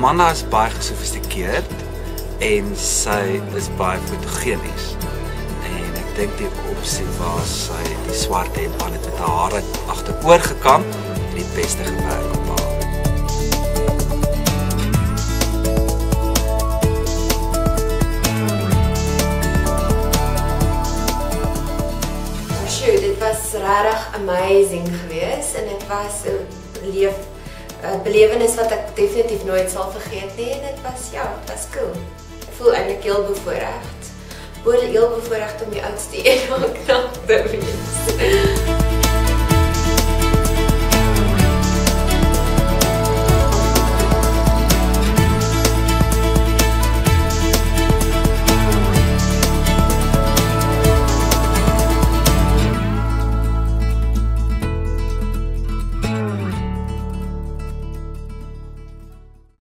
Amanda is baie gesofistikeerd en sy is baie fotogenies. En ek dink die opsie waar sy die swart hemp aan het met haar hare agteroor gekam en die beste gewerk op haar. Dit was regtig amazing geweest en dit was 'n belewenis wat ek definitief nooit sal vergeet nie en dit was cool. Ek voel eintlik heel bevoorreg. Heel bevoorreg om die oudste een op knap te wees.